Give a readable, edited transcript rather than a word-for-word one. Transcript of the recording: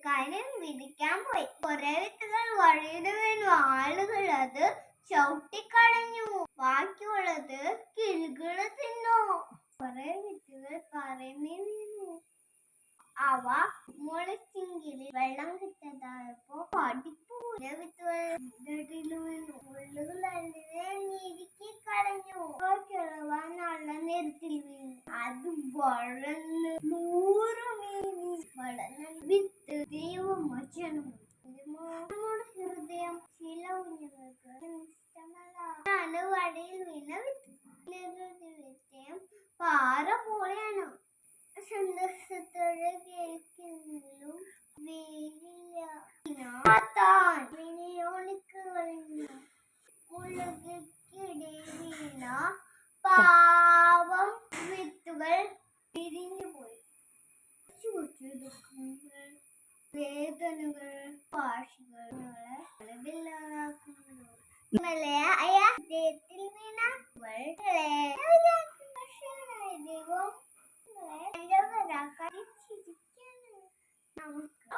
കാര്യം വിധിക്കാൻ പോയി. കുറെ വിത്തുകൾ വഴിയിൽ വീണു. ആളുകൾ അത് ചവിട്ടിക്കളഞ്ഞു. ബാക്കിയുള്ളത് കിളികൾ തിന്നു. കുറെ വിത്തുകൾ പാറമേൽ വീണു. അവ മുളച്ചെങ്കിലും വെള്ളം കിട്ടാതായപ്പോ പഠിപ്പൂര വിത്തുകൾ വീണു. മുള്ളുകൾ അതിനെ ഞെരുക്കി കളഞ്ഞു. കിളവാനുള്ള നിരത്തിൽ വീണു. അത് വളർന്ന് 100 വളർന്ന വിത്ത് ദൈവവചനം. നമ്മുടെ ഹൃദയം ചില കുഞ്ഞുങ്ങൾക്ക് ഇഷ്ടമല്ല. വഴിയിൽ വീണ വിത്ത് പാറ പോലെയാണ്. സന്തോഷത്തോടെ കേൾക്കുന്നതിലും വീഴില്ല. മുളകിടയിൽ വീണ പാവം വിത്തുകൾ പിരിഞ്ഞുപോയി. ദുഃഖങ്ങൾ, വേദനകൾ, ഭാഷകളെ വളവില്ലാതാക്കുന്നു. ഹൃദയത്തിൽ വീണ ദൈവം നമുക്ക്